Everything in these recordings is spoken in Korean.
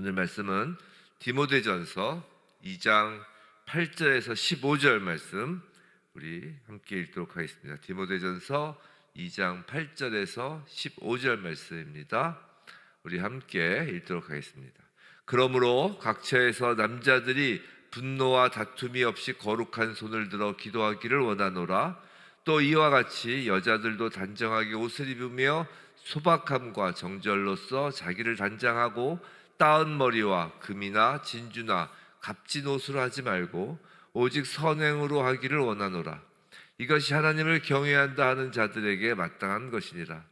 오늘 말씀은 디모데전서 2장 8절에서 15절 말씀 우리 함께 읽도록 하겠습니다. 디모데전서 2장 8절에서 15절 말씀입니다. 우리 함께 읽도록 하겠습니다. 그러므로 각처에서 남자들이 분노와 다툼이 없이 거룩한 손을 들어 기도하기를 원하노라. 또 이와 같이 여자들도 단정하게 옷을 입으며 소박함과 정절로서 자기를 단장하고 따은 머리와 금이나 진주나 값진 옷으로 하지 말고 오직 선행으로 하기를 원하노라. 이것이 하나님을 경외한다 하는 자들에게 마땅한 것이니라.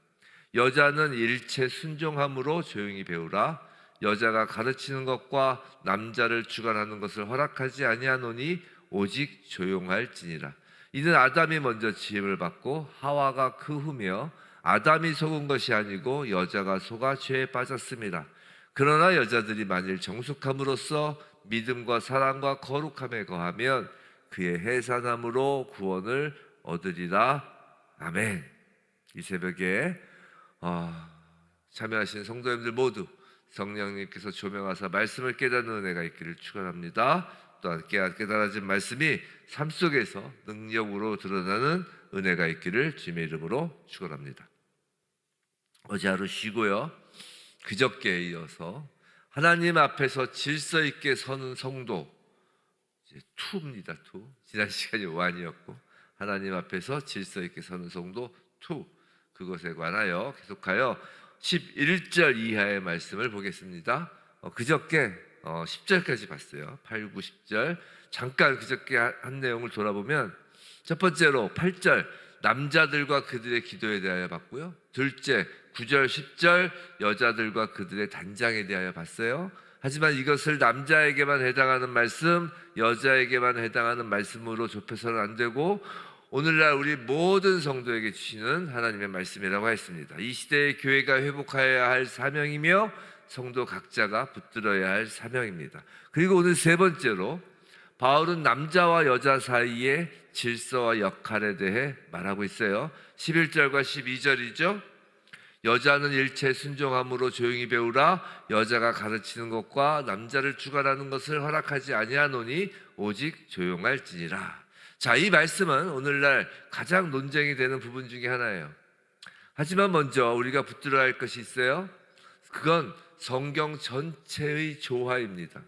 여자는 일체 순종함으로 조용히 배우라. 여자가 가르치는 것과 남자를 주관하는 것을 허락하지 아니하노니 오직 조용할지니라. 이는 아담이 먼저 지음을 받고 하와가 그 후며 아담이 속은 것이 아니고 여자가 속아 죄에 빠졌습니다. 그러나 여자들이 만일 정숙함으로써 믿음과 사랑과 거룩함에 거하면 그의 해산함으로 구원을 얻으리라. 아멘. 이 새벽에 참여하신 성도님들 모두 성령님께서 조명하사 말씀을 깨닫는 은혜가 있기를 축원합니다. 또한 깨달아진 말씀이 삶 속에서 능력으로 드러나는 은혜가 있기를 주님의 이름으로 축원합니다. 어제 하루 쉬고요. 그저께에 이어서 하나님 앞에서 질서 있게 서는 성도, 이제 2입니다. 2. 지난 시간이 1이었고 하나님 앞에서 질서 있게 서는 성도 2, 그것에 관하여 계속하여 11절 이하의 말씀을 보겠습니다. 그저께 10절까지 봤어요. 8, 9, 10절 잠깐 그저께 한 내용을 돌아보면 첫 번째로 8절 남자들과 그들의 기도에 대하여 봤고요. 둘째 9절 10절 여자들과 그들의 단장에 대하여 봤어요. 하지만 이것을 남자에게만 해당하는 말씀, 여자에게만 해당하는 말씀으로 좁혀서는 안 되고 오늘날 우리 모든 성도에게 주시는 하나님의 말씀이라고 했습니다. 이 시대의 교회가 회복하여야 할 사명이며 성도 각자가 붙들어야 할 사명입니다. 그리고 오늘 세 번째로 바울은 남자와 여자 사이의 질서와 역할에 대해 말하고 있어요. 11절과 12절이죠. 여자는 일체 순종함으로 조용히 배우라. 여자가 가르치는 것과 남자를 주관하는 것을 허락하지 아니하노니 오직 조용할지니라. 자, 이 말씀은 오늘날 가장 논쟁이 되는 부분 중에 하나예요. 하지만 먼저 우리가 붙들어야 할 것이 있어요. 그건 성경 전체의 조화입니다.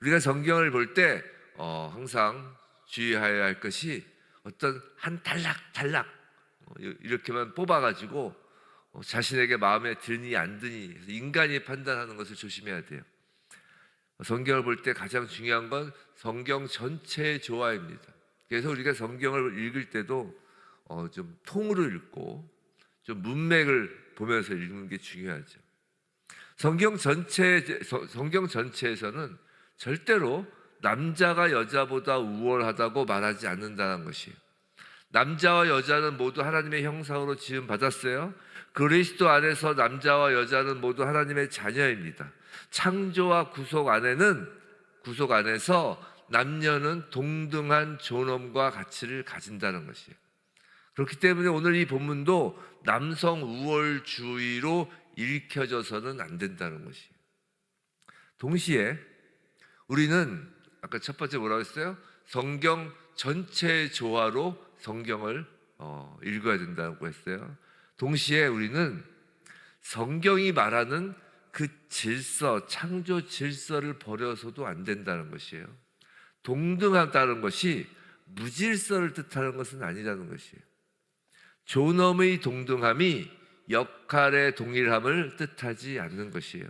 우리가 성경을 볼 때 항상 주의해야 할 것이 어떤 한 단락 이렇게만 뽑아가지고 자신에게 마음에 드니 안 드니 인간이 판단하는 것을 조심해야 돼요. 성경을 볼 때 가장 중요한 건 성경 전체의 조화입니다. 그래서 우리가 성경을 읽을 때도 좀 통으로 읽고 좀 문맥을 보면서 읽는 게 중요하죠. 성경 전체에서는 절대로 남자가 여자보다 우월하다고 말하지 않는다는 것이에요. 남자와 여자는 모두 하나님의 형상으로 지음 받았어요. 그리스도 안에서 남자와 여자는 모두 하나님의 자녀입니다. 창조와 구속 안에서 남녀는 동등한 존엄과 가치를 가진다는 것이에요. 그렇기 때문에 오늘 이 본문도 남성 우월주의로 읽혀져서는 안 된다는 것이에요. 동시에 우리는 아까 첫 번째 뭐라고 했어요? 성경 전체의 조화로 성경을 읽어야 된다고 했어요. 동시에 우리는 성경이 말하는 그 질서, 창조 질서를 버려서도 안 된다는 것이에요. 동등하다는 것이 무질서를 뜻하는 것은 아니라는 것이에요. 존엄의 동등함이 역할의 동일함을 뜻하지 않는 것이에요.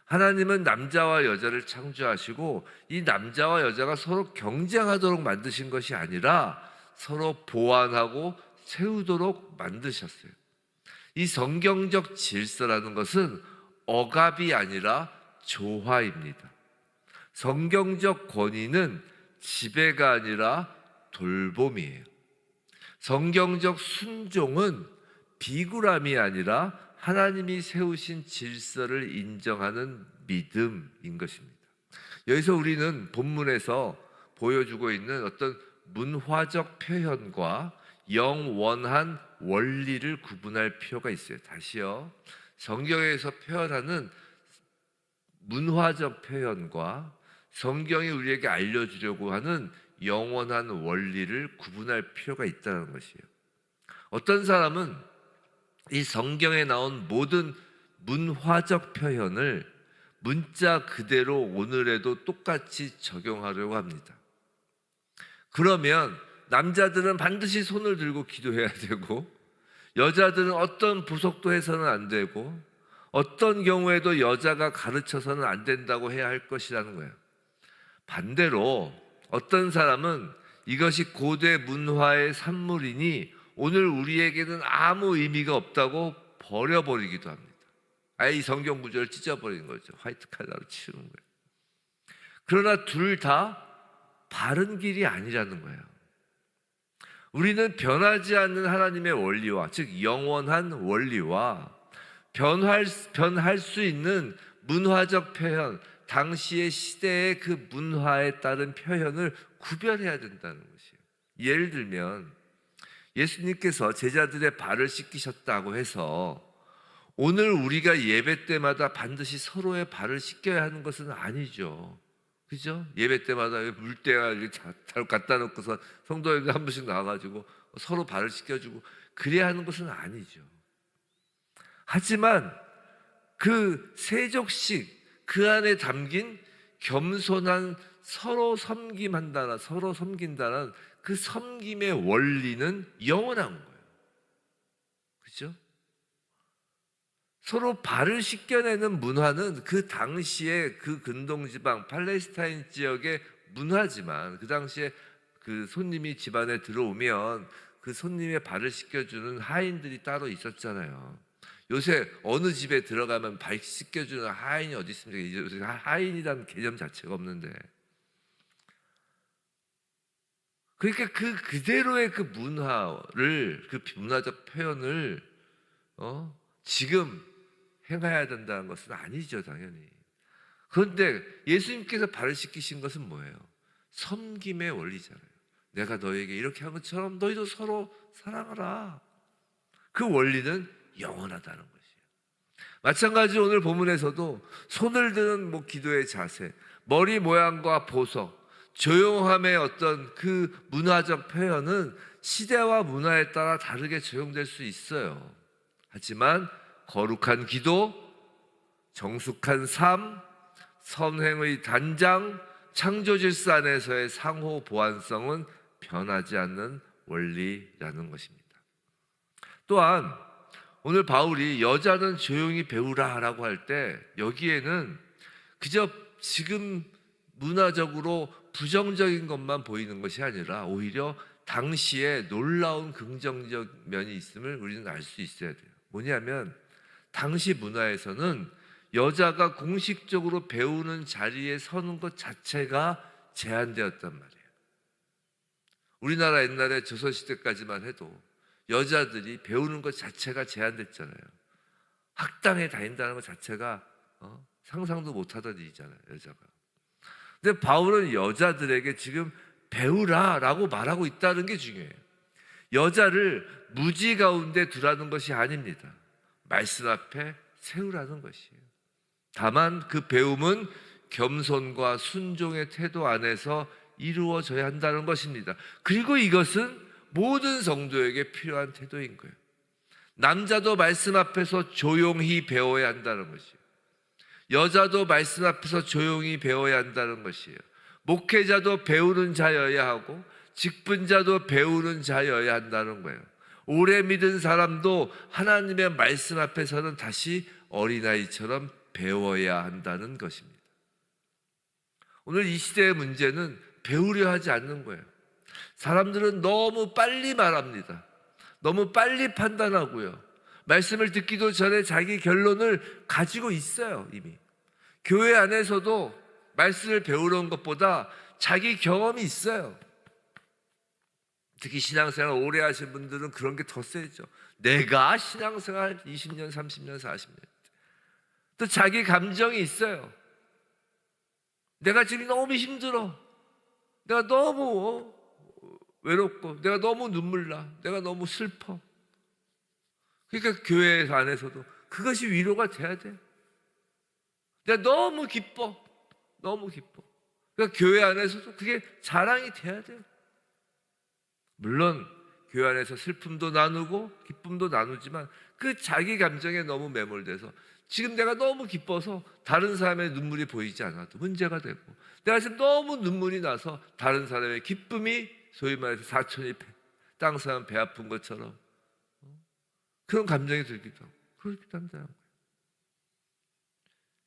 하나님은 남자와 여자를 창조하시고 이 남자와 여자가 서로 경쟁하도록 만드신 것이 아니라 서로 보완하고 세우도록 만드셨어요. 이 성경적 질서라는 것은 억압이 아니라 조화입니다. 성경적 권위는 지배가 아니라 돌봄이에요. 성경적 순종은 비굴함이 아니라 하나님이 세우신 질서를 인정하는 믿음인 것입니다. 여기서 우리는 본문에서 보여주고 있는 어떤 문화적 표현과 영원한 원리를 구분할 필요가 있어요. 다시요. 성경에서 표현하는 문화적 표현과 성경이 우리에게 알려주려고 하는 영원한 원리를 구분할 필요가 있다는 것이에요. 어떤 사람은 이 성경에 나온 모든 문화적 표현을 문자 그대로 오늘에도 똑같이 적용하려고 합니다. 그러면 남자들은 반드시 손을 들고 기도해야 되고, 여자들은 어떤 부속도 해서는 안 되고, 어떤 경우에도 여자가 가르쳐서는 안 된다고 해야 할 것이라는 거예요. 반대로 어떤 사람은 이것이 고대 문화의 산물이니 오늘 우리에게는 아무 의미가 없다고 버려버리기도 합니다. 아예 이 성경 구절을 찢어버리는 거죠. 화이트 칼라로 치우는 거예요. 그러나 둘 다 바른 길이 아니라는 거예요. 우리는 변하지 않는 하나님의 원리와, 즉 영원한 원리와 변할 수 있는 문화적 표현, 당시의 시대의 그 문화에 따른 표현을 구별해야 된다는 것이에요. 예를 들면 예수님께서 제자들의 발을 씻기셨다고 해서 오늘 우리가 예배 때마다 반드시 서로의 발을 씻겨야 하는 것은 아니죠. 그죠? 예배 때마다 물때가 이렇게 갖다 놓고서 성도님들 한 번씩 나와가지고 서로 발을 씻겨주고 그래야 하는 것은 아니죠. 하지만 그 세족식, 그 안에 담긴 겸손한 서로 섬김한다는, 서로 섬긴다는 그 섬김의 원리는 영원한 거예요. 그죠? 서로 발을 씻겨내는 문화는 그 당시에 그 근동지방 팔레스타인 지역의 문화지만, 그 당시에 그 손님이 집안에 들어오면 그 손님의 발을 씻겨주는 하인들이 따로 있었잖아요. 요새 어느 집에 들어가면 발 씻겨주는 하인이 어디 있습니까? 요새 하인이라는 개념 자체가 없는데. 그러니까 그 그대로의 그 문화를, 그 문화적 표현을 지금 행해야 된다는 것은 아니죠, 당연히. 그런데 예수님께서 발을 씻기신 것은 뭐예요? 섬김의 원리잖아요. 내가 너에게 이렇게 한 것처럼 너희도 서로 사랑하라. 그 원리는 영원하다는 것이에요. 마찬가지로 오늘 본문에서도 손을 드는 기도의 자세, 머리 모양과 보석, 조용함의 어떤 그 문화적 표현은 시대와 문화에 따라 다르게 적용될 수 있어요. 하지만 거룩한 기도, 정숙한 삶, 선행의 단장, 창조 질서 안에서의 상호 보완성은 변하지 않는 원리라는 것입니다. 또한 오늘 바울이 여자는 조용히 배우라라고 할 때 여기에는 그저 지금 문화적으로 부정적인 것만 보이는 것이 아니라 오히려 당시에 놀라운 긍정적 면이 있음을 우리는 알 수 있어야 돼요. 뭐냐면 당시 문화에서는 여자가 공식적으로 배우는 자리에 서는 것 자체가 제한되었단 말이에요. 우리나라 옛날에 조선시대까지만 해도 여자들이 배우는 것 자체가 제한됐잖아요. 학당에 다닌다는 것 자체가 상상도 못하던 일이잖아요, 여자가. 근데 바울은 여자들에게 지금 배우라라고 말하고 있다는 게 중요해요. 여자를 무지 가운데 두라는 것이 아닙니다. 말씀 앞에 세우라는 것이에요. 다만 그 배움은 겸손과 순종의 태도 안에서 이루어져야 한다는 것입니다. 그리고 이것은 모든 성도에게 필요한 태도인 거예요. 남자도 말씀 앞에서 조용히 배워야 한다는 것이에요. 여자도 말씀 앞에서 조용히 배워야 한다는 것이에요. 목회자도 배우는 자여야 하고 직분자도 배우는 자여야 한다는 거예요. 오래 믿은 사람도 하나님의 말씀 앞에서는 다시 어린아이처럼 배워야 한다는 것입니다. 오늘 이 시대의 문제는 배우려 하지 않는 거예요. 사람들은 너무 빨리 말합니다. 너무 빨리 판단하고요. 말씀을 듣기도 전에 자기 결론을 가지고 있어요, 이미. 교회 안에서도 말씀을 배우러 온 것보다 자기 경험이 있어요. 특히 신앙생활 오래 하신 분들은 그런 게 더 세죠. 내가 신앙생활 20년, 30년, 40년. 또 자기 감정이 있어요. 내가 지금 너무 힘들어. 내가 너무 외롭고, 내가 너무 눈물 나. 내가 너무 슬퍼. 그러니까 교회 안에서도 그것이 위로가 돼야 돼. 내가 너무 기뻐. 너무 기뻐. 그러니까 교회 안에서도 그게 자랑이 돼야 돼요. 물론 교회 안에서 슬픔도 나누고 기쁨도 나누지만 그 자기 감정에 너무 매몰돼서 지금 내가 너무 기뻐서 다른 사람의 눈물이 보이지 않아도 문제가 되고, 내가 지금 너무 눈물이 나서 다른 사람의 기쁨이 소위 말해서 사촌이 땅 사람 배 아픈 것처럼 그런 감정이 들기도 하고 그렇기도 한다는 거예요.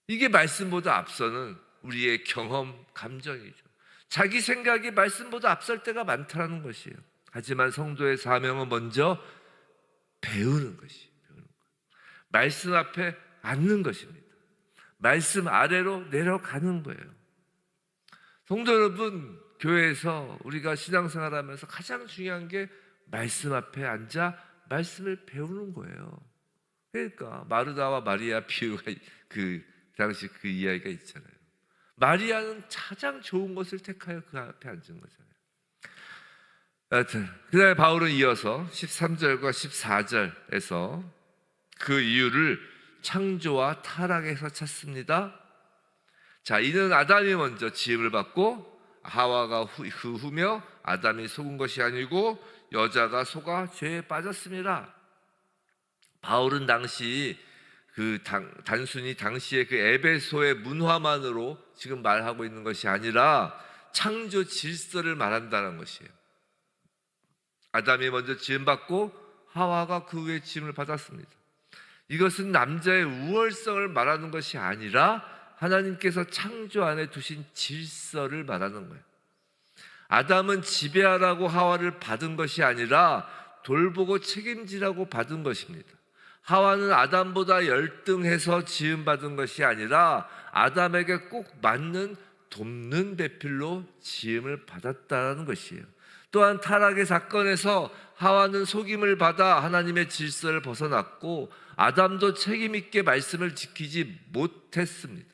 이게 말씀보다 앞서는 우리의 경험, 감정이죠. 자기 생각이 말씀보다 앞설 때가 많다는 것이에요. 하지만 성도의 사명은 먼저 배우는 것이에요. 말씀 앞에 앉는 것입니다. 말씀 아래로 내려가는 거예요. 성도 여러분, 교회에서 우리가 신앙생활하면서 가장 중요한 게 말씀 앞에 앉아 말씀을 배우는 거예요. 그러니까 마르다와 마리아 비유가 그 당시 그 이야기가 있잖아요. 마리아는 가장 좋은 것을 택하여 그 앞에 앉은 거잖아요. 여하튼 그다음에 바울은 이어서 13절과 14절에서 그 이유를 창조와 타락에서 찾습니다. 자, 이는 아담이 먼저 지음을 받고 하와가 그 후며 아담이 속은 것이 아니고 여자가 속아 죄에 빠졌습니다. 바울은 당시 단순히 당시의 그 에베소의 문화만으로 지금 말하고 있는 것이 아니라 창조 질서를 말한다는 것이에요. 아담이 먼저 지음 받고 하와가 그 후에 지음을 받았습니다. 이것은 남자의 우월성을 말하는 것이 아니라 하나님께서 창조 안에 두신 질서를 말하는 거예요. 아담은 지배하라고 하와를 받은 것이 아니라 돌보고 책임지라고 받은 것입니다. 하와는 아담보다 열등해서 지음받은 것이 아니라 아담에게 꼭 맞는 돕는 배필로 지음을 받았다는 것이에요. 또한 타락의 사건에서 하와는 속임을 받아 하나님의 질서를 벗어났고 아담도 책임있게 말씀을 지키지 못했습니다.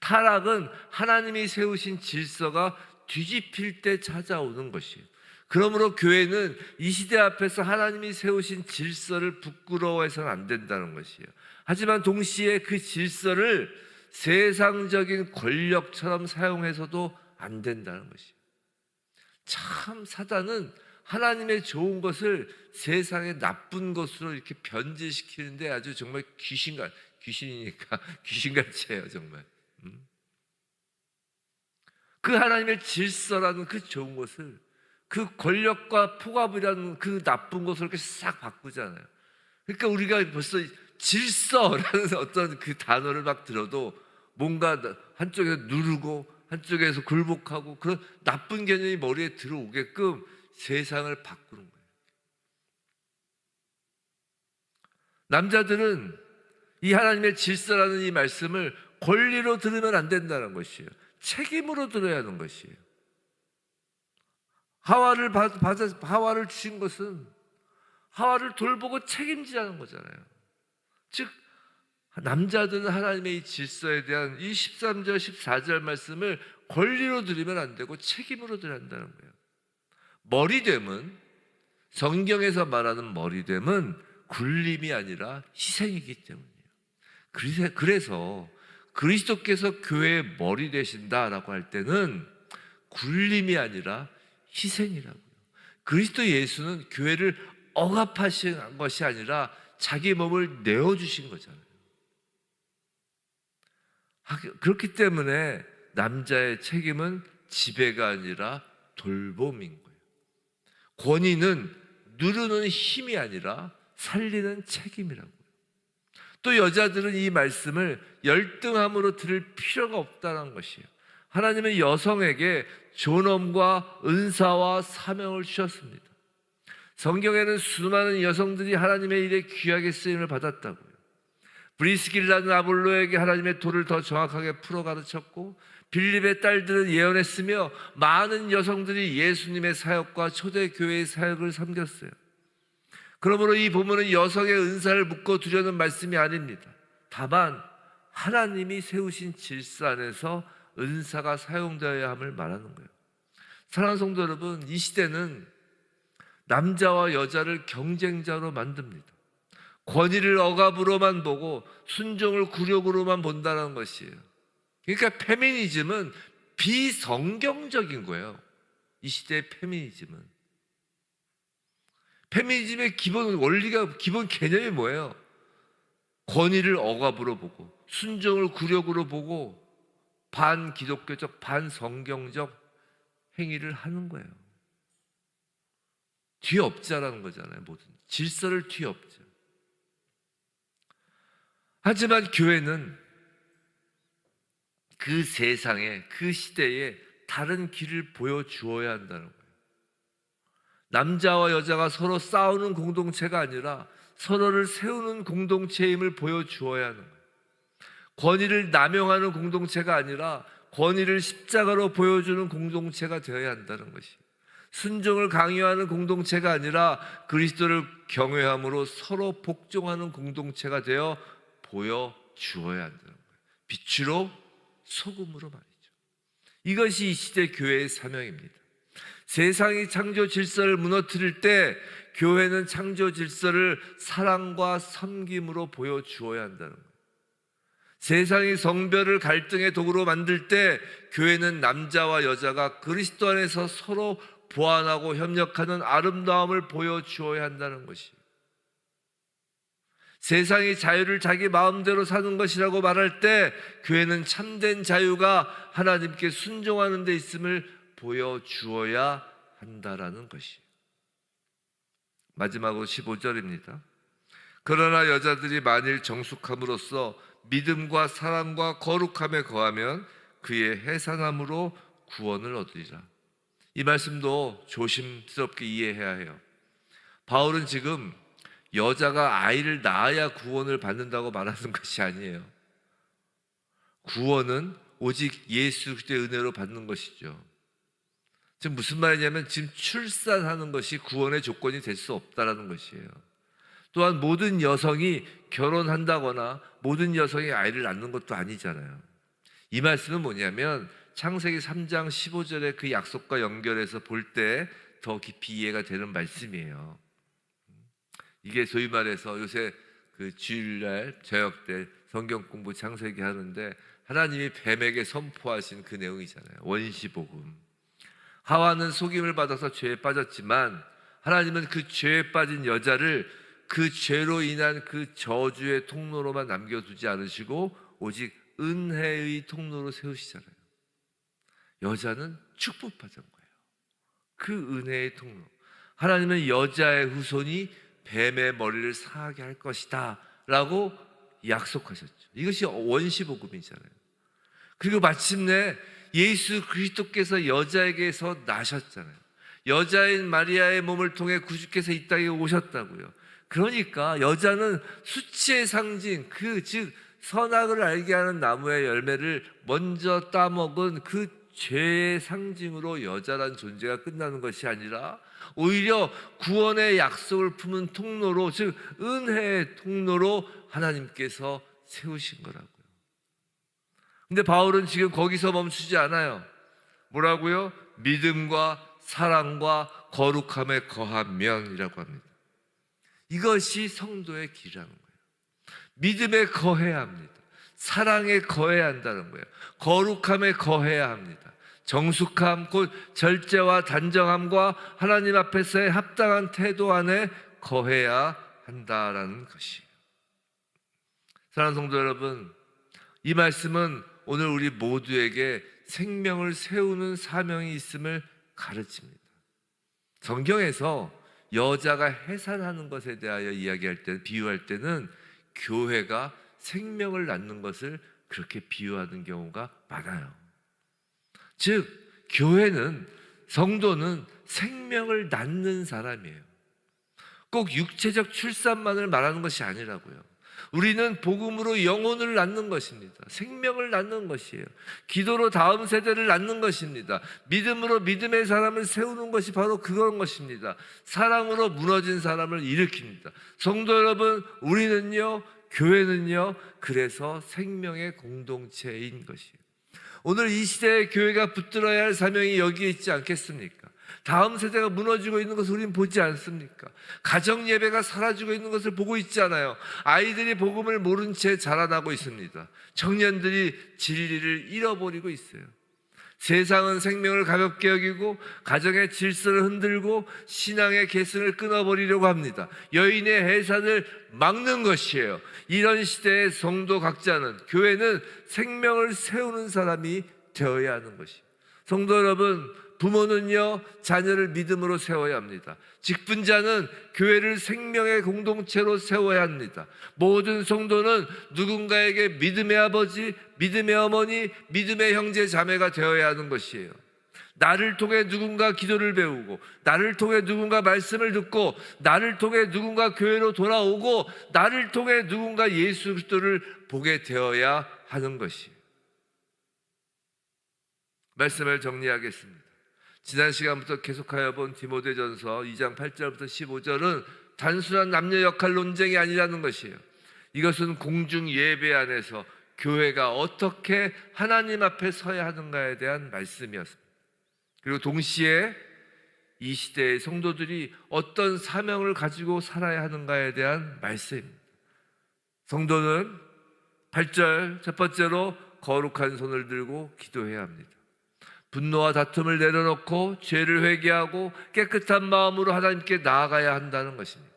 타락은 하나님이 세우신 질서가 뒤집힐 때 찾아오는 것이에요. 그러므로 교회는 이 시대 앞에서 하나님이 세우신 질서를 부끄러워해서는 안 된다는 것이에요. 하지만 동시에 그 질서를 세상적인 권력처럼 사용해서도 안 된다는 것이에요. 참 사단은 하나님의 좋은 것을 세상의 나쁜 것으로 이렇게 변질시키는데 아주 정말 귀신이니까 귀신같이 해요, 정말. 그 하나님의 질서라는 그 좋은 것을 그 권력과 폭압이라는 그 나쁜 것을 이렇게 싹 바꾸잖아요. 그러니까 우리가 벌써 질서라는 어떤 그 단어를 막 들어도 뭔가 한쪽에서 누르고 한쪽에서 굴복하고 그런 나쁜 개념이 머리에 들어오게끔 세상을 바꾸는 거예요. 남자들은 이 하나님의 질서라는 이 말씀을 권리로 들으면 안 된다는 것이에요. 책임으로 들어야 하는 것이에요. 하와를 주신 것은 하와를 돌보고 책임지라는 거잖아요. 즉 남자들은 하나님의 이 질서에 대한 이 13절 14절 말씀을 권리로 들으면 안 되고 책임으로 들어야 한다는 거예요. 머리됨은, 성경에서 말하는 머리됨은 굴림이 아니라 희생이기 때문이에요. 그래서 그리스도께서 교회의 머리 되신다라고 할 때는 굴림이 아니라 희생이라고요. 그리스도 예수는 교회를 억압하신 것이 아니라 자기 몸을 내어주신 거잖아요. 그렇기 때문에 남자의 책임은 지배가 아니라 돌봄인 거예요. 권위는 누르는 힘이 아니라 살리는 책임이라고요. 또 여자들은 이 말씀을 열등함으로 들을 필요가 없다는 것이에요. 하나님은 여성에게 존엄과 은사와 사명을 주셨습니다. 성경에는 수많은 여성들이 하나님의 일에 귀하게 쓰임을 받았다고요. 브리스길라는 아볼로에게 하나님의 도를 더 정확하게 풀어 가르쳤고, 빌립의 딸들은 예언했으며 많은 여성들이 예수님의 사역과 초대교회의 사역을 섬겼어요. 그러므로 이 본문은 여성의 은사를 묶어두려는 말씀이 아닙니다. 다만 하나님이 세우신 질서 안에서 은사가 사용되어야 함을 말하는 거예요. 사랑하는 성도 여러분, 이 시대는 남자와 여자를 경쟁자로 만듭니다. 권위를 억압으로만 보고 순종을 굴욕으로만 본다는 것이에요. 그러니까 페미니즘은 비성경적인 거예요. 이 시대의 페미니즘은. 페미니즘의 기본 원리가, 기본 개념이 뭐예요? 권위를 억압으로 보고 순종을 굴욕으로 보고 반기독교적, 반성경적 행위를 하는 거예요. 뒤엎자라는 거잖아요. 모든 질서를 뒤엎자. 하지만 교회는 그 세상에, 그 시대에 다른 길을 보여주어야 한다는 거예요. 남자와 여자가 서로 싸우는 공동체가 아니라 서로를 세우는 공동체임을 보여주어야 하는 거예요. 권위를 남용하는 공동체가 아니라 권위를 십자가로 보여주는 공동체가 되어야 한다는 것이, 순종을 강요하는 공동체가 아니라 그리스도를 경외함으로 서로 복종하는 공동체가 되어 보여주어야 한다는 거예요. 빛으로 소금으로 말이죠. 이것이 이 시대 교회의 사명입니다. 세상이 창조 질서를 무너뜨릴 때 교회는 창조 질서를 사랑과 섬김으로 보여주어야 한다는 거예요. 세상이 성별을 갈등의 도구로 만들 때 교회는 남자와 여자가 그리스도 안에서 서로 보완하고 협력하는 아름다움을 보여주어야 한다는 것이에요. 세상이 자유를 자기 마음대로 사는 것이라고 말할 때 교회는 참된 자유가 하나님께 순종하는 데 있음을 보여주어야 한다라는 것이에요. 마지막으로 15절입니다. 그러나 여자들이 만일 정숙함으로써 믿음과 사랑과 거룩함에 거하면 그의 해산함으로 구원을 얻으리라. 이 말씀도 조심스럽게 이해해야 해요. 바울은 지금 여자가 아이를 낳아야 구원을 받는다고 말하는 것이 아니에요. 구원은 오직 예수 그리스도의 은혜로 받는 것이죠. 지금 무슨 말이냐면 지금 출산하는 것이 구원의 조건이 될 수 없다라는 것이에요. 또한 모든 여성이 결혼한다거나 모든 여성이 아이를 낳는 것도 아니잖아요. 이 말씀은 뭐냐면 창세기 3장 15절의 그 약속과 연결해서 볼 때 더 깊이 이해가 되는 말씀이에요. 이게 소위 말해서 요새 그 주일날 저녁 때 성경 공부 창세기 하는데 하나님이 뱀에게 선포하신 그 내용이잖아요. 원시복음. 하와는 속임을 받아서 죄에 빠졌지만 하나님은 그 죄에 빠진 여자를 그 죄로 인한 그 저주의 통로로만 남겨두지 않으시고 오직 은혜의 통로로 세우시잖아요. 여자는 축복받은 거예요. 그 은혜의 통로. 하나님은 여자의 후손이 뱀의 머리를 상하게 할 것이다 라고 약속하셨죠. 이것이 원시복음이잖아요. 그리고 마침내 예수 그리스도께서 여자에게서 나셨잖아요. 여자인 마리아의 몸을 통해 구주께서 이 땅에 오셨다고요. 그러니까 여자는 수치의 상징, 즉 선악을 알게 하는 나무의 열매를 먼저 따먹은 그 죄의 상징으로 여자란 존재가 끝나는 것이 아니라 오히려 구원의 약속을 품은 통로로, 즉 은혜의 통로로 하나님께서 세우신 거라고요. 근데 바울은 지금 거기서 멈추지 않아요. 뭐라고요? 믿음과 사랑과 거룩함에 거하면이라고 합니다. 이것이 성도의 길이라는 거예요. 믿음에 거해야 합니다. 사랑에 거해야 한다는 거예요. 거룩함에 거해야 합니다. 정숙함, 곧 절제와 단정함과 하나님 앞에서의 합당한 태도 안에 거해야 한다라는 것이에요. 사랑하는 성도 여러분, 이 말씀은 오늘 우리 모두에게 생명을 세우는 사명이 있음을 가르칩니다. 성경에서 여자가 해산하는 것에 대하여 이야기할 때, 비유할 때는 교회가 생명을 낳는 것을 그렇게 비유하는 경우가 많아요. 즉 교회는, 성도는 생명을 낳는 사람이에요. 꼭 육체적 출산만을 말하는 것이 아니라고요. 우리는 복음으로 영혼을 낳는 것입니다. 생명을 낳는 것이에요. 기도로 다음 세대를 낳는 것입니다. 믿음으로 믿음의 사람을 세우는 것이 바로 그런 것입니다. 사랑으로 무너진 사람을 일으킵니다. 성도 여러분, 우리는요, 교회는요, 그래서 생명의 공동체인 것이에요. 오늘 이 시대의 교회가 붙들어야 할 사명이 여기에 있지 않겠습니까? 다음 세대가 무너지고 있는 것을 우리는 보지 않습니까? 가정 예배가 사라지고 있는 것을 보고 있잖아요. 아이들이 복음을 모른 채 자라나고 있습니다. 청년들이 진리를 잃어버리고 있어요. 세상은 생명을 가볍게 여기고 가정의 질서를 흔들고 신앙의 계승을 끊어버리려고 합니다. 여인의 해산을 막는 것이에요. 이런 시대의 성도 각자는, 교회는 생명을 세우는 사람이 되어야 하는 것이에요. 성도 여러분, 부모는요 자녀를 믿음으로 세워야 합니다. 직분자는 교회를 생명의 공동체로 세워야 합니다. 모든 성도는 누군가에게 믿음의 아버지, 믿음의 어머니, 믿음의 형제 자매가 되어야 하는 것이에요. 나를 통해 누군가 기도를 배우고, 나를 통해 누군가 말씀을 듣고, 나를 통해 누군가 교회로 돌아오고, 나를 통해 누군가 예수 그리스도를 보게 되어야 하는 것이에요. 말씀을 정리하겠습니다. 지난 시간부터 계속하여 본 디모데전서 2장 8절부터 15절은 단순한 남녀 역할 논쟁이 아니라는 것이에요. 이것은 공중 예배 안에서 교회가 어떻게 하나님 앞에 서야 하는가에 대한 말씀이었습니다. 그리고 동시에 이 시대의 성도들이 어떤 사명을 가지고 살아야 하는가에 대한 말씀입니다. 성도는 8절 첫 번째로 거룩한 손을 들고 기도해야 합니다. 분노와 다툼을 내려놓고 죄를 회개하고 깨끗한 마음으로 하나님께 나아가야 한다는 것입니다.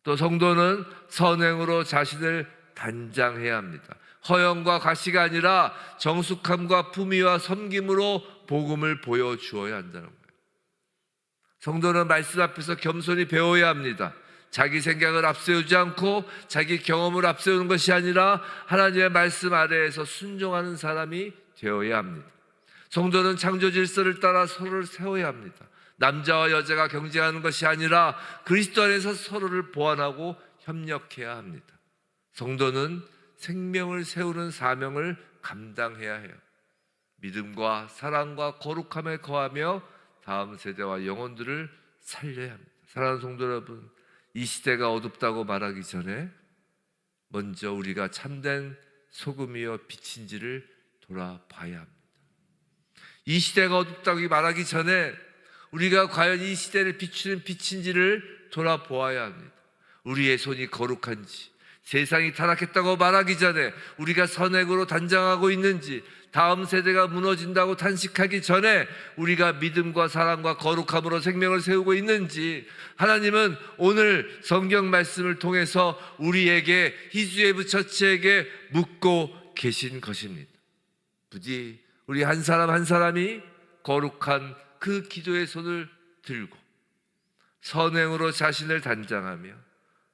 또 성도는 선행으로 자신을 단장해야 합니다. 허영과 가시가 아니라 정숙함과 품위와 섬김으로 복음을 보여주어야 한다는 거예요. 성도는 말씀 앞에서 겸손히 배워야 합니다. 자기 생각을 앞세우지 않고 자기 경험을 앞세우는 것이 아니라 하나님의 말씀 아래에서 순종하는 사람이 되어야 합니다. 성도는 창조 질서를 따라 서로를 세워야 합니다. 남자와 여자가 경쟁하는 것이 아니라 그리스도 안에서 서로를 보완하고 협력해야 합니다. 성도는 생명을 세우는 사명을 감당해야 해요. 믿음과 사랑과 거룩함에 거하며 다음 세대와 영혼들을 살려야 합니다. 사랑하는 성도 여러분, 이 시대가 어둡다고 말하기 전에 먼저 우리가 참된 소금이요 빛인지를 돌아봐야 합니다. 이 시대가 어둡다고 말하기 전에 우리가 과연 이 시대를 비추는 빛인지를 돌아보아야 합니다. 우리의 손이 거룩한지, 세상이 타락했다고 말하기 전에 우리가 선행으로 단장하고 있는지, 다음 세대가 무너진다고 탄식하기 전에 우리가 믿음과 사랑과 거룩함으로 생명을 세우고 있는지, 하나님은 오늘 성경 말씀을 통해서 우리에게, 히즈웨브 처치에게 묻고 계신 것입니다. 부디 우리 한 사람 한 사람이 거룩한 그 기도의 손을 들고 선행으로 자신을 단장하며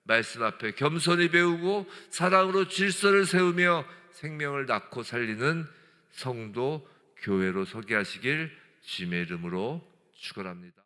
말씀 앞에 겸손히 배우고 사랑으로 질서를 세우며 생명을 낳고 살리는 성도 교회로 서게 하시길 주님의 이름으로 축원합니다.